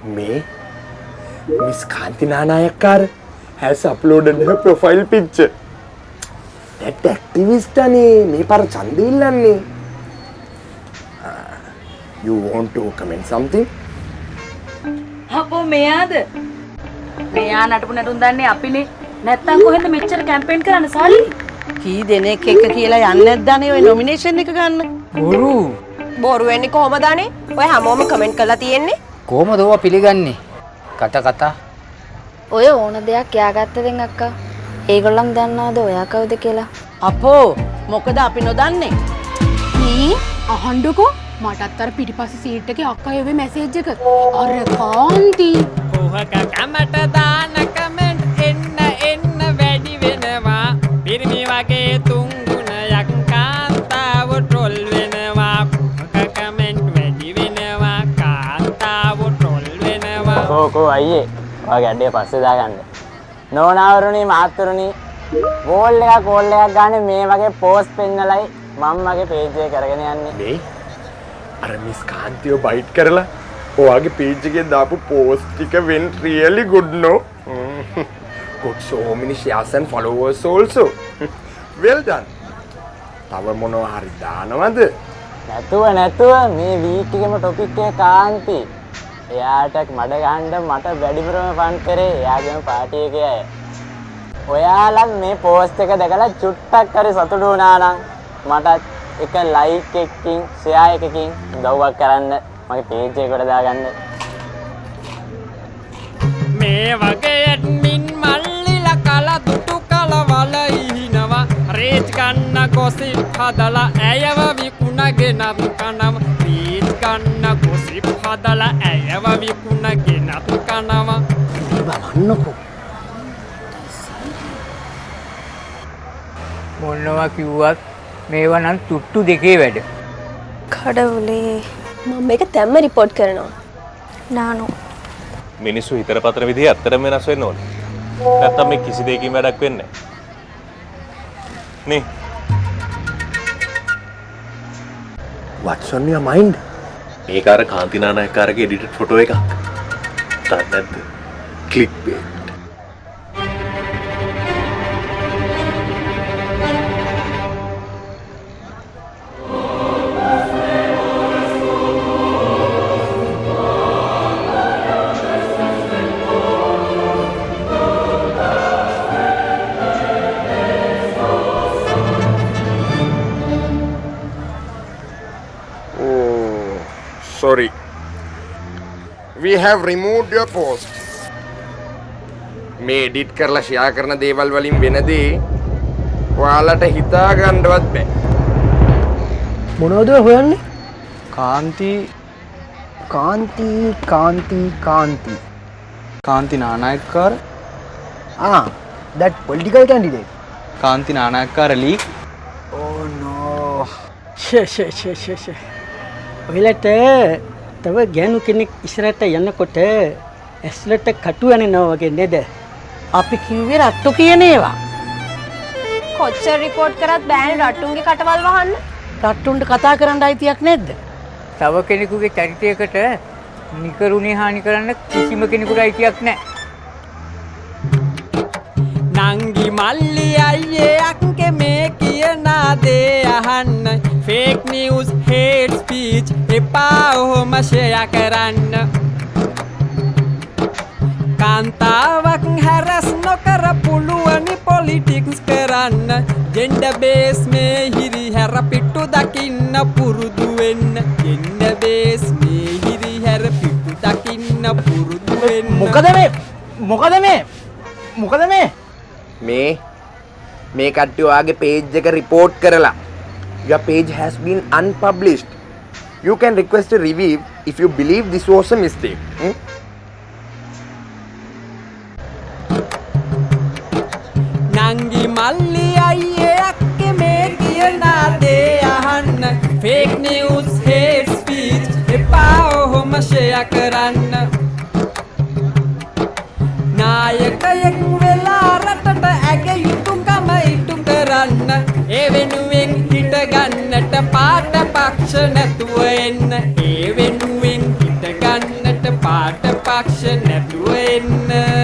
May Miss Kanti Nanayakkar has uploaded her profile picture. That activist ane me par chanda illanne. You want to comment something? අපෝ මෙයාද? මෙයා නටපු නටුන් දන්නේ අපිනේ. නැත්තම් කොහෙන්ද මෙච්චර campaign කරන්න සල්ලි? කී දෙනෙක් එක කියලා යන්නේ නැද්ද අනේ ඔය නොමිනේෂන් එක ගන්න? බොරු වෙන්නේ කොහමද අනේ? ඔය හැමෝම කමෙන්ට් කරලා තියෙන්නේ. කොහමද ඔවා පිළිගන්නේ? කතා ඔය ඕන දෙයක් යාගත්තෙන් අක්කා. ඒගොල්ලන් දන්නවද ඔයා කවුද කියලා? අපෝ මොකද අපි නොදන්නේ? අහන්නකෝ මටත් අර පිටිපස්සේ සීට් එකේ අක්කා යවේ මැසේජ් එක. අර කාන්ති කොහක කමට දාන කමෙන්ට් එන්න වැඩි වෙනවා. පිරිමි වගේ තුන් ගුණයක් කාන්තාව ට්‍රොල් වෙනවා. කොහක කමෙන්ට් වැඩි වෙනවා. කාන්තාව ට්‍රොල් වෙනවා. කෝ අයියේ ඔයාගේ ඇඩේ පස්සේ දාගන්න. නෝනාවරුනි මාත්තුරුනි කෝල් එකක් ගන්න මේ වගේ පෝස්ට් පෙන්නලයි මම මගේ පේජ් එක කරගෙන යන්නේ. මේ අර මිස් කාන්තිව බයිට් කරලා ඔයාගේ page එකේ දාපු post ටික went really good no. Got so many shares and followers also. Well done. තව මොනවා හරි දානවද? නැතුව මේ වීක් එකේම ටොපික් එක කාන්ති. එයාට මඩ ගහන්න මට වැඩිපුරම ෆන් කරේ එයාගේම පාටි එකේ අය. ඔයාලා මේ post එක දැකලා චුට්ටක් හරි සතුටු වුණා නම් මට එක like එකකින් share එකකින් උදව්වක් කරන්න මගේ page එකට දාගන්න. මේ වගේ ඇඩ්මින් මල්ලිලා කලා දුටු කලවල ඉහිනවා. රේජ් ගන්න ගොසිප් හදලා ඇයව විකුණගෙන කනවා. රේජ් ගන්න ගොසිප් හදලා ඇයව විකුණගෙන කනවා. බලන්නකෝ. මොනවා කිව්වත් මේවා නම් තුට්ටු දෙකේ වැඩ. කඩවලේ මම මේක දැම්ම report කරනවා. නානෝ මිනිස්සු හිතර පතර විදිහ ඇත්තටම වෙනස් වෙන්න ඕනේ. නැත්තම් මේ කිසි දෙයකින් වැඩක් වෙන්නේ නැහැ. නේ. What's on your mind? මේක අර කාන්ති නානායක්කාරගේ edited photo එකක්. තාත් නැද්ද? clickbait. Sorry. We have removed your post. මේ edit කරලා share කරන දේවල් වලින් වෙන දේ ඔයාලට හිතා ගන්නවත් බෑ. මොනවද හොයන්නේ? Kanthi Nanayakkara that political candidate. Kanthi Nanayakkara leak. Oh no. ඔයලට තව ගෑනු කෙනෙක් ඉස්සරහට යනකොට ඇස්ලට කටු යනවා වගේ නේද? අපි කිව්වේ රට්ටු කියන ඒවා. කොච්චර report කරත් බෑනේ රට්ටුන්ගේ කටවල් වහන්න. රට්ටුන්ට කතා කරන්න අයිතියක් නැද්ද? තව කෙනෙකුගේ චරිතයකට නිකරුණේ හානි කරන්න කිසිම කෙනෙකුට අයිතියක් නැහැ. නංගි මල්ලි අයියේ අක්කේ මේ කියන දේ අහන්න. fake news hate speech එපා ඔහොම share කරන්න. කාන්තාවක් හැරස් නොකර පුළුවනි politics කරන්න. gender base මේ හිරිහැර පිටු දකින්න පුරුදු වෙන්න. gender base මේ හිරිහැර පිටු දකින්න පුරුදු වෙන්න. මොකද මේ මේ කට්ටිය ඔයාගේ page එක report කරලා your page has been unpublished. You can request a review if you believe this was a mistake. නංගි මල්ලි අයියේ අක්කේ මේ කියන දේ අහන්න. fake news hate speech එපා ඔහොම share කරන්න. නායකයෙක් වෙලා රටට ඇගේ යුතුයකම ඉටු කරන්න. ඒ වෙනුවෙන් හිට ගන්නට පාට පක්ෂ නැතුව එන්න. ඒ වෙනුවෙන් හිට ගන්නට පාට පක්ෂ එන්න